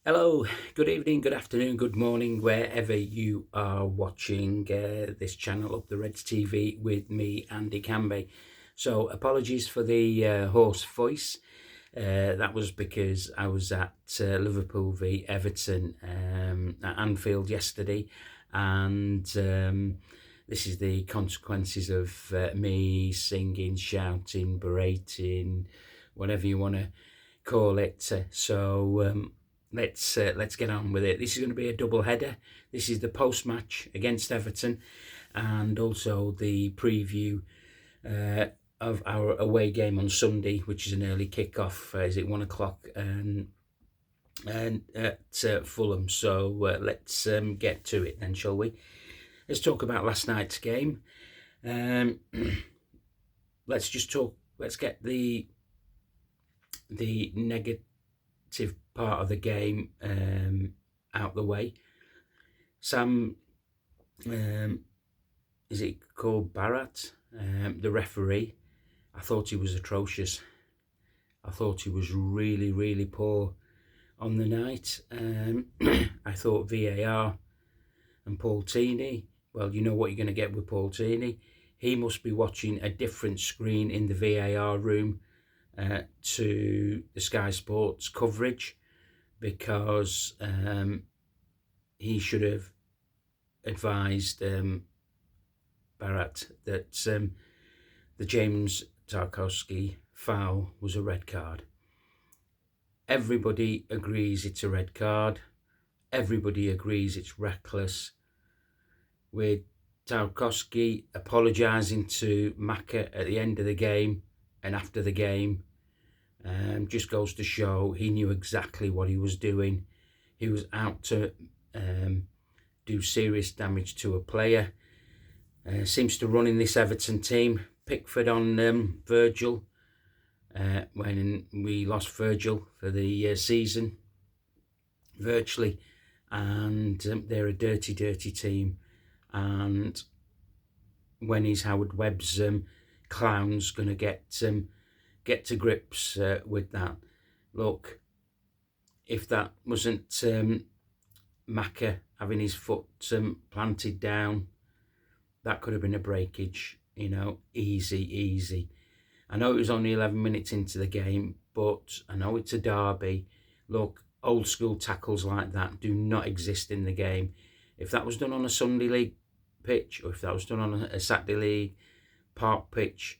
Hello, good evening, good afternoon, good morning, wherever you are watching this channel Up the Reds TV with me, Andy Canby. So, apologies for the hoarse voice. That was because I was at Liverpool v Everton at Anfield yesterday, and this is the consequences of me singing, shouting, berating, whatever you want to call it. Let's get on with it. This is going to be a double header. This is the post match against Everton, and also the preview of our away game on Sunday, which is an early kick-off. Is it 1 o'clock? And at Fulham. So let's get to it then, shall we? Let's talk about last night's game. Let's just talk. Let's get the negative part of the game out the way. Sam, is it called Barrett? The referee. I thought he was atrocious. I thought he was really, really poor on the night. I thought VAR and Paul Tini, well, you know what you're going to get with Paul Tini. He must be watching a different screen in the VAR room to the Sky Sports coverage, because he should have advised Barrett that the James Tarkowski foul was a red card. Everybody agrees it's a red card. Everybody agrees it's reckless. With Tarkowski apologising to Maka at the end of the game and after the game, just goes to show he knew exactly what he was doing. He was out to do serious damage to a player. Seems to run in this Everton team. Pickford on Virgil when we lost Virgil for the season, virtually. And they're a dirty, dirty team. And when is Howard Webb's clowns going to get to grips with that? Look, if that wasn't Maka having his foot planted down, that could have been a breakage, easy. I know it was only 11 minutes into the game, but I know it's a derby. Look, old school tackles like that do not exist in the game. If that was done on a Sunday League pitch, or if that was done on a Saturday League park pitch,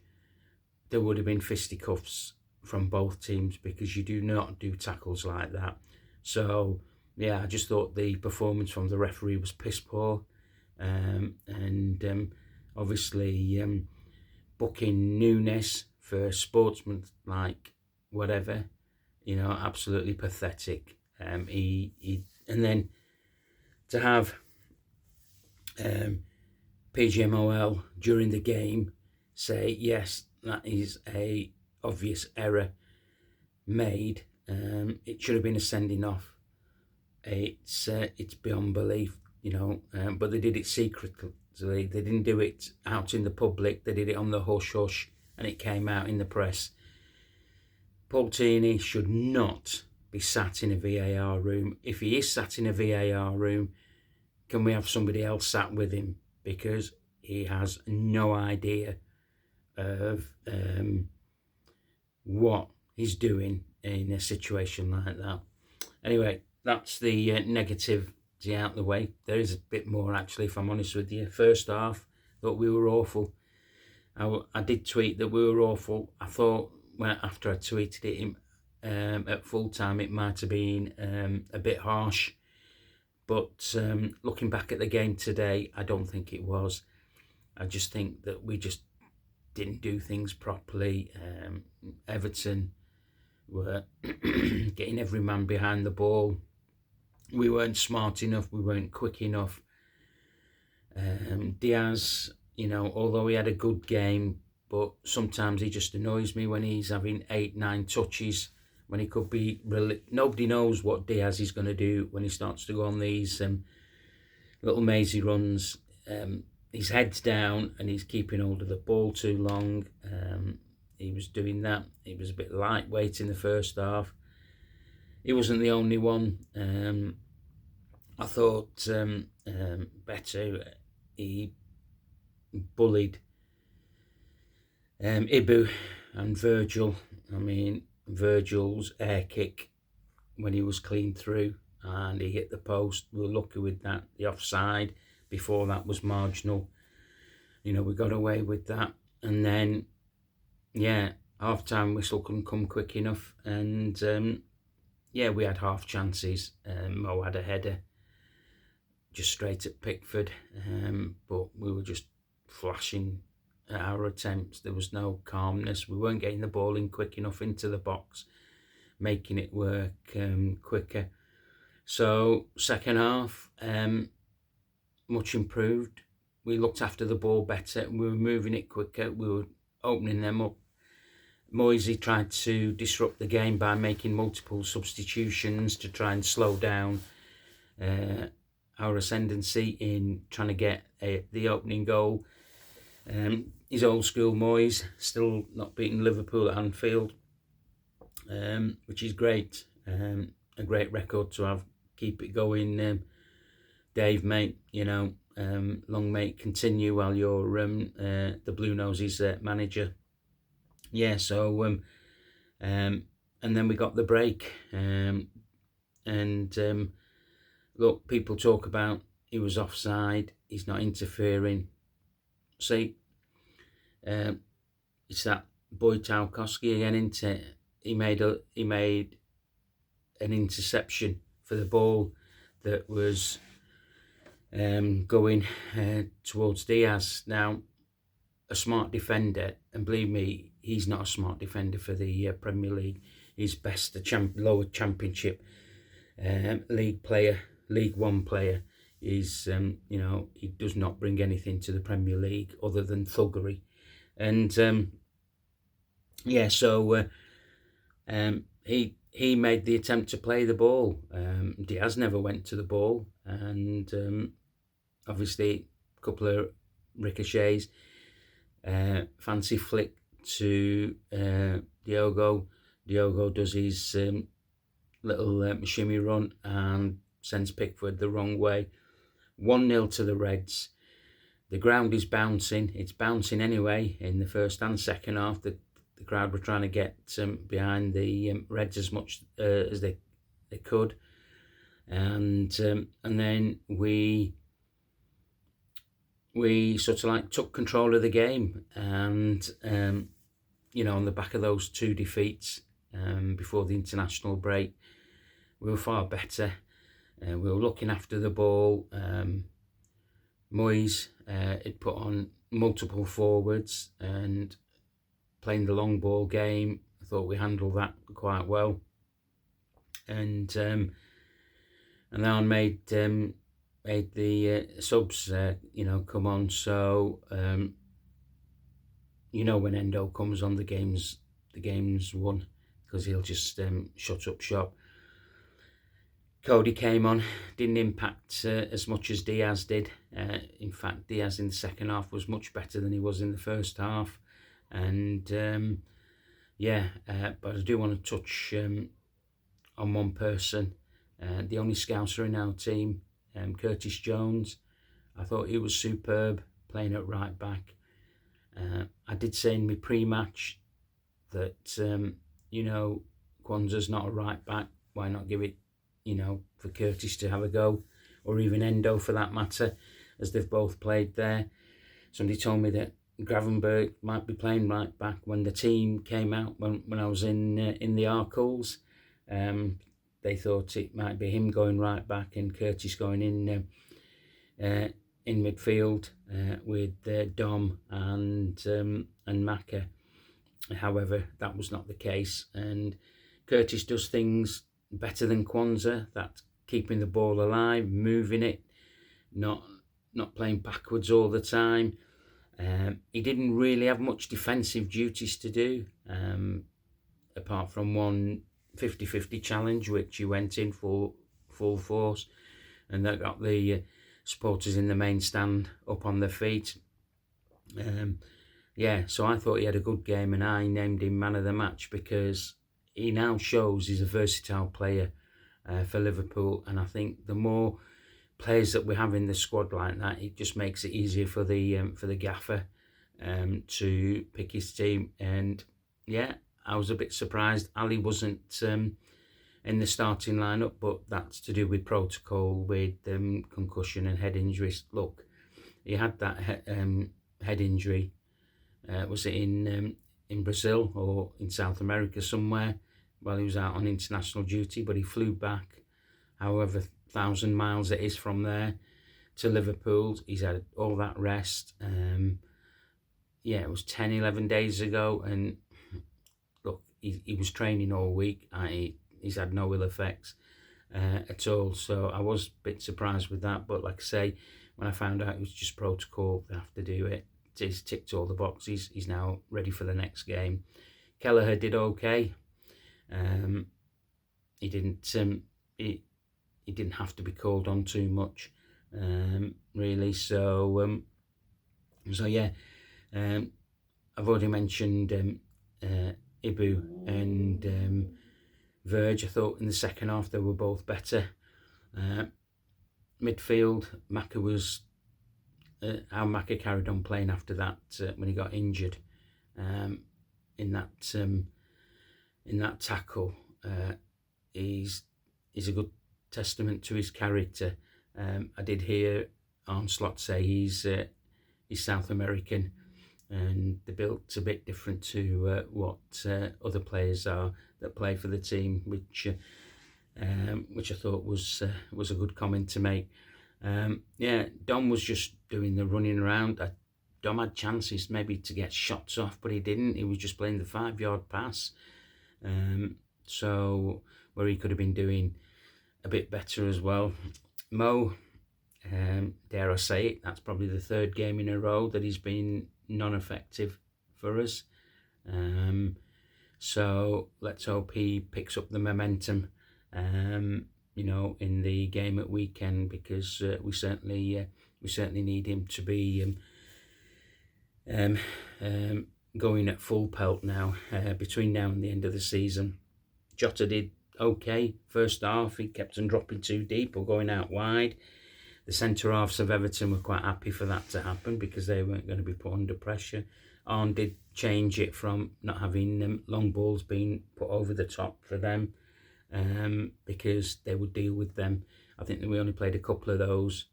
there would have been fisticuffs from both teams, because you do not do tackles like that. So, yeah, I just thought the performance from the referee was piss poor. Obviously, booking Nunes for sportsman like whatever, absolutely pathetic. He and then to have PGMOL during the game say yes, that is a obvious error made. It should have been a sending off. It's beyond belief, but they did it secretly. They didn't do it out in the public. They did it on the hush hush, and it came out in the press. Paul Tierney should not be sat in a VAR room. If he is sat in a VAR room, can we have somebody else sat with him? Because he has no idea of what he's doing in a situation like that. Anyway, that's the negativity out the way. There is a bit more, actually, if I'm honest with you. First half, thought we were awful. I did tweet that we were awful. I thought after I tweeted it at full time, it might have been a bit harsh. But looking back at the game today, I don't think it was. I just think that we just didn't do things properly. Everton were getting every man behind the ball. We weren't smart enough. We weren't quick enough. Diaz, although he had a good game, but sometimes he just annoys me when he's having 8-9 touches, when he could be nobody knows what Diaz is going to do when he starts to go on these little mazy runs. His head's down and he's keeping hold of the ball too long. He was doing that. He was a bit lightweight in the first half. he wasn't the only one. I thought Beto, he bullied Ibu and Virgil. I mean, Virgil's air kick when he was clean through and he hit the post. We were lucky with that. The offside before that was marginal. We got away with that. And then, half-time whistle couldn't come quick enough. And, we had half chances. Mo had a header just straight at Pickford. But we were just flashing at our attempts. There was no calmness. We weren't getting the ball in quick enough into the box, making it work quicker. So second half, much improved. We looked after the ball better. We were moving it quicker. We were opening them up. Moisey tried to disrupt the game by making multiple substitutions to try and slow down our ascendancy in trying to get the opening goal. His old school Moyes, still not beating Liverpool at Anfield, which is great. A great record to have. Keep it going, Dave, mate. Long may it continue while you're the Blue Noses manager. And then we got the break. Look, people talk about he was offside, he's not interfering. See, it's that boy Tarkowski again, isn't it? He made an interception for the ball that was going towards Diaz. Now, a smart defender, and believe me, he's not a smart defender for the Premier League. He's best a lower Championship League player, League One player. He's he does not bring anything to the Premier League other than thuggery, and he made the attempt to play the ball. Diaz never went to the ball, and obviously a couple of ricochets. Fancy flick to Diogo. Diogo does his little shimmy run and sends Pickford the wrong way. 1-0 to the Reds. The ground is bouncing. It's bouncing anyway in the first and second half. The crowd were trying to get behind the Reds as much as they could. And then we sort of took control of the game, and on the back of those two defeats before the international break, we were far better. We were looking after the ball. Moyes had put on multiple forwards and playing the long ball game. I thought we handled that quite well, and then made the subs come on. So when Endo comes on, the game's won, because he'll just shut up shop. Cody came on, didn't impact as much as Diaz did. In fact, Diaz in the second half was much better than he was in the first half. And but I do want to touch on one person, the only Scouser in our team, Curtis Jones. I thought he was superb playing at right back. I did say in my pre-match that Kwanzaa's not a right back. Why not give it for Curtis to have a go, or even Endo for that matter, as they've both played there. Somebody told me that Gravenberg might be playing right back. When the team came out, when I was in the Arkles, they thought it might be him going right back and Curtis going in midfield with Dom and Maka. However, that was not the case, and Curtis does things better than Kwanzaa. That's keeping the ball alive, moving it, not playing backwards all the time. He didn't really have much defensive duties to do, apart from one 50-50 challenge, which he went in for full force, and that got the supporters in the main stand up on their feet. So I thought he had a good game, and I named him man of the match because he now shows he's a versatile player for Liverpool, and I think the more players that we have in the squad like that, it just makes it easier for the gaffer to pick his team. And yeah, I was a bit surprised Ali wasn't in the starting lineup, but that's to do with protocol with concussion and head injuries. Look, he had that head injury. Was it in Brazil or in South America somewhere while he was out on international duty? But he flew back, however 1,000 miles it is from there to Liverpool. He's had all that rest. Yeah, it was 10, 11 days ago, and look, he was training all week. He's had no ill effects at all, so I was a bit surprised with that. But like I say, when I found out it was just protocol, they have to do it. He's ticked all the boxes. He's now ready for the next game. Kelleher did okay. He didn't he didn't have to be called on too much, really. So yeah, I've already mentioned Ibu and Verge. I thought in the second half they were both better. Midfield, Maka was how Maka carried on playing after that when he got injured in that tackle. He's a good testament to his character. I did hear Armslot say he's South American, and they're built a bit different to what other players are that play for the team, which I thought was a good comment to make. Yeah, Dom was just doing the running around. Dom had chances maybe to get shots off, but he didn't. He was just playing the 5-yard pass. So where he could have been doing a bit better as well. Mo, dare I say it, that's probably the third game in a row that he's been non-effective for us. So let's hope he picks up the momentum, in the game at weekend, because we certainly need him to be going at full pelt now between now and the end of the season. Jota did okay first half. He kept on dropping too deep or going out wide. The centre halves of Everton were quite happy for that to happen because they weren't going to be put under pressure. Arne did change it from not having long balls being put over the top for them because they would deal with them. I think that we only played a couple of those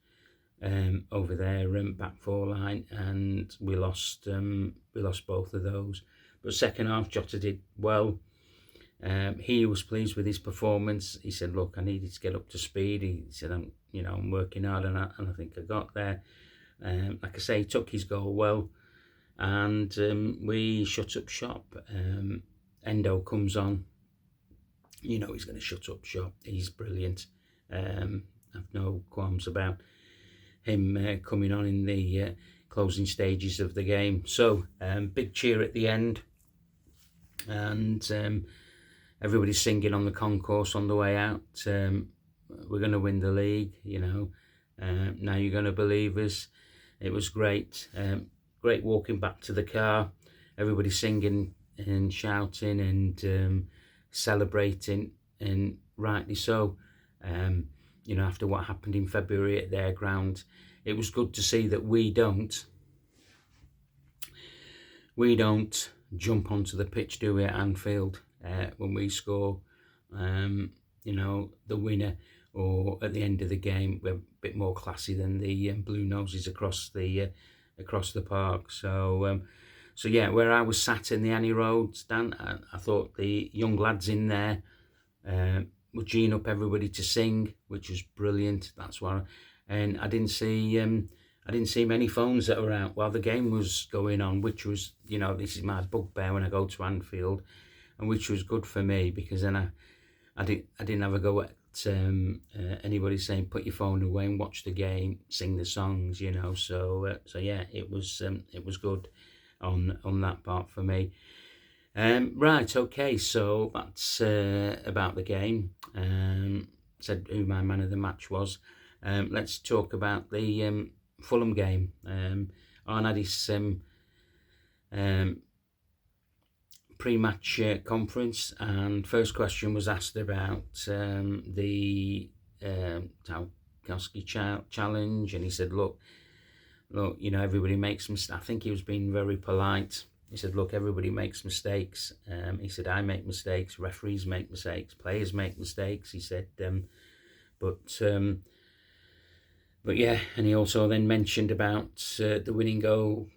over their back four line, and we lost both of those. But second half, Jota did well. He was pleased with his performance. He said, "Look, I needed to get up to speed." He said, "I'm working hard, and I think I got there." Like I say, he took his goal well, and we shut up shop. Endo comes on. He's going to shut up shop. He's brilliant. I've no qualms about him coming on in the closing stages of the game. So big cheer at the end, and everybody's singing on the concourse on the way out. We're going to win the league, now you're going to believe us. It was great. Great walking back to the car. Everybody singing and shouting and celebrating, and rightly so. After what happened in February at their ground, it was good to see that we don't jump onto the pitch, do we, at Anfield when we score, the winner, or at the end of the game. We're a bit more classy than the blue noses across the park. So yeah, where I was sat in the Annie Road stand, I thought the young lads in there were geeing up everybody to sing, which was brilliant. That's why, and I didn't see many phones that were out while the game was going on, which was, this is my bugbear when I go to Anfield, and which was good for me, because then I didn't have a go at anybody saying put your phone away and watch the game, sing the songs, So yeah, it was good on that part for me. Right, okay, so that's about the game. Said who my man of the match was. Let's talk about the Fulham game. Arne had his pre-match conference, and first question was asked about the Tarkowski challenge, and he said, look, everybody makes mistakes. I think he was being very polite. He said, look, everybody makes mistakes. He said, I make mistakes, referees make mistakes, players make mistakes. He said, but yeah, and he also then mentioned about the winning goal,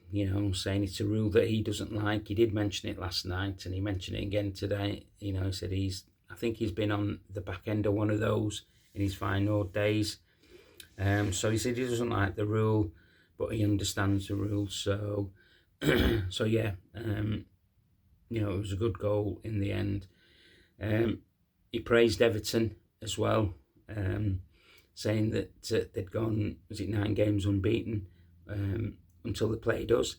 saying it's a rule that he doesn't like. He did mention it last night, and he mentioned it again today. He said I think he's been on the back end of one of those in his final days. So he said he doesn't like the rule, but he understands the rule. So, so yeah, it was a good goal in the end. He praised Everton as well, saying that they'd gone, 9 games unbeaten until they played us.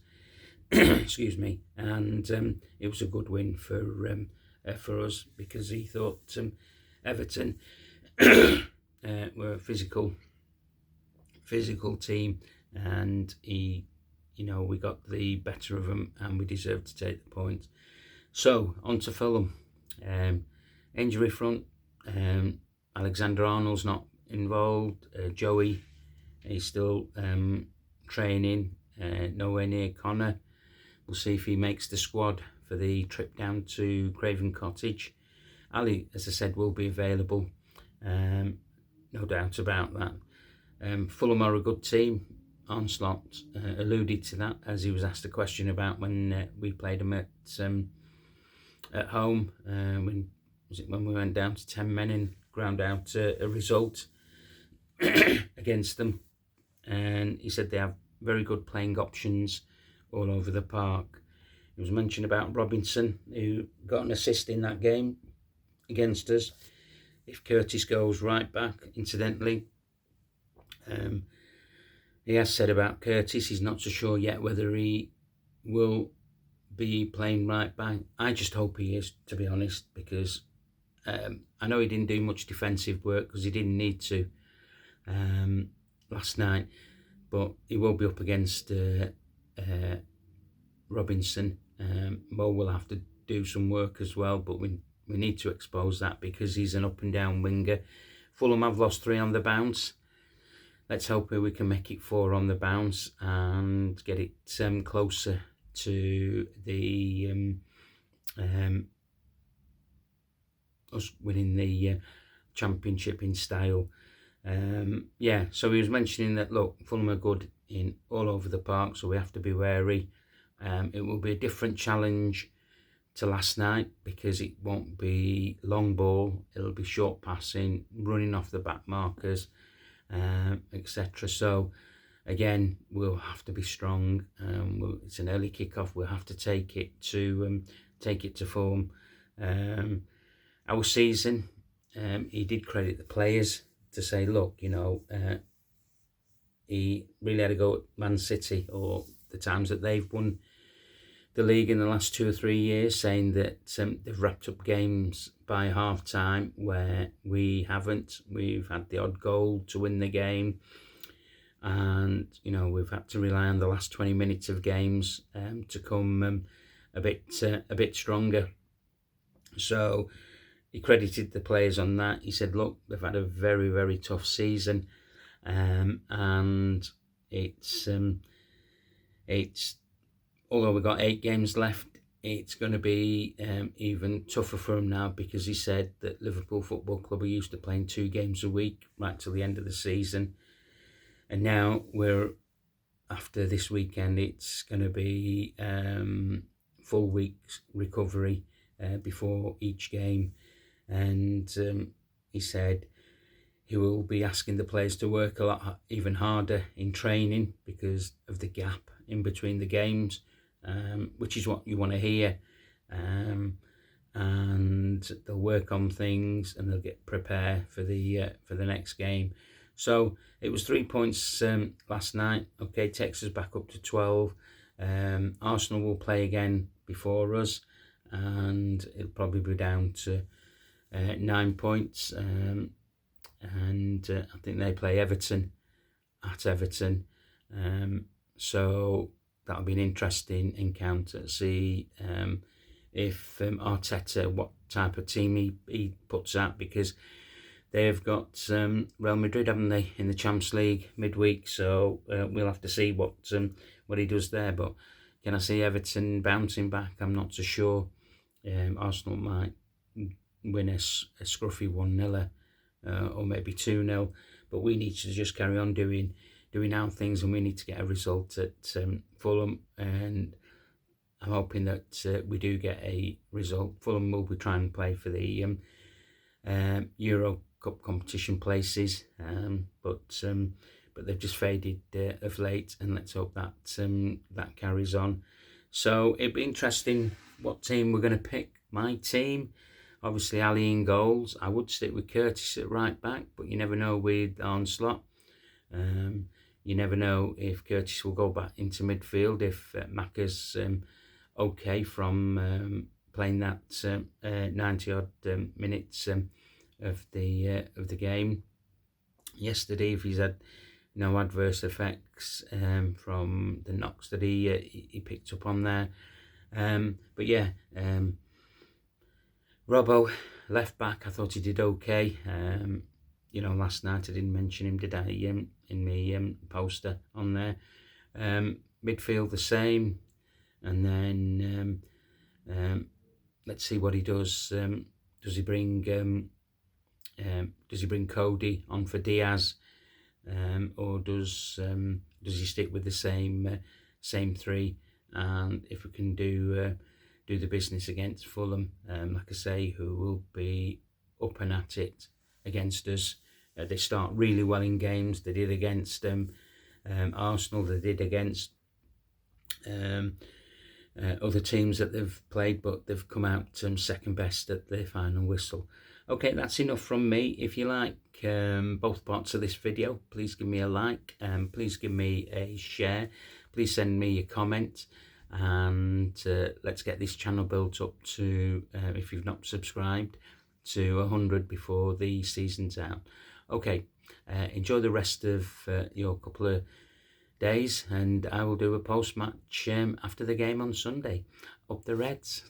Excuse me. And it was a good win for us, because he thought Everton were a physical team, and we got the better of them, and we deserved to take the point. So on to Fulham. Injury front, Alexander Arnold's not involved. Joey is still training, nowhere near Connor. We'll see if he makes the squad for the trip down to Craven Cottage. Ali, as I said, will be available, no doubt about that. Fulham are a good team. Onslaught alluded to that as he was asked a question about when we played them at home. When we went down to 10 men and ground out a result against them. And he said they have very good playing options all over the park. It was mentioned about Robinson, who got an assist in that game against us. If Curtis goes right back, incidentally, he has said about Curtis, he's not so sure yet whether he will be playing right back. I just hope he is, to be honest, because I know he didn't do much defensive work because he didn't need to last night, but he will be up against Robinson. Mo will have to do some work as well, but we need to expose that because he's an up and down winger. Fulham have lost 3 on the bounce. Let's hope we can make it 4 on the bounce and get it closer to the us winning the championship in style. So he was mentioning that, look, Fulham are good in all over the park, so we have to be wary. It will be a different challenge to last night because it won't be long ball, it'll be short passing, running off the back markers, etc. So again, we'll have to be strong. It's an early kickoff. We'll have to take it to Fulham. Our season, he did credit the players to say, look, he really had to go at Man City or the times that they've won the league in the last 2 or 3 years, saying that they've wrapped up games by half time where we haven't. We've had the odd goal to win the game, and we've had to rely on the last 20 minutes of games to come a bit stronger. So he credited the players on that. He said, look, they've had a very, very tough season, and it's although we've got 8 games left, it's going to be even tougher for him now, because he said that Liverpool Football Club are used to playing 2 games a week right till the end of the season, and now after this weekend, it's going to be full week's recovery before each game. And he said he will be asking the players to work a lot even harder in training because of the gap in between the games, which is what you want to hear. And they'll work on things and they'll get prepared for the next game. So it was 3 points last night. Okay, takes us back up to 12. Arsenal will play again before us, and it'll probably be down to 9 points. And I think they play Everton at Everton. So that'll be an interesting encounter. See if Arteta, what type of team he puts out, because they've got Real Madrid, haven't they, in the Champions League midweek? So we'll have to see what he does there. But can I see Everton bouncing back? I'm not so sure. Arsenal might win a scruffy 1-0 or maybe 2-0. But we need to just carry on doing our things, and we need to get a result at Fulham. And I'm hoping that we do get a result. Fulham will be trying to play for the Euro Cup competition places, but they've just faded of late, and let's hope that that carries on. So it'd be interesting what team we're going to pick. My team, obviously Ali in goals. I would stick with Curtis at right back, but you never know with Onslaught. You never know if Curtis will go back into midfield, if Macca's okay from playing that 90 odd minutes of the game yesterday, if he's had no adverse effects from the knocks that he picked up on there. But yeah, Robbo left back, I thought he did okay. Last night I didn't mention him, did I, in the poster on there. Midfield the same, and then let's see what he does. Does he bring Cody on for Diaz, or does he stick with the same three? And if we can do the business against Fulham, like I say, who will be up and at it against us. They start really well in games. They did against Arsenal. They did against other teams that they've played, but they've come out second best at the final whistle. Okay, that's enough from me. If you like both parts of this video, please give me a like, please give me a share, please send me a comment, and let's get this channel built up to, if you've not subscribed, to 100 before the season's out. Okay, enjoy the rest of your couple of days, and I will do a post-match after the game on Sunday. Up the Reds.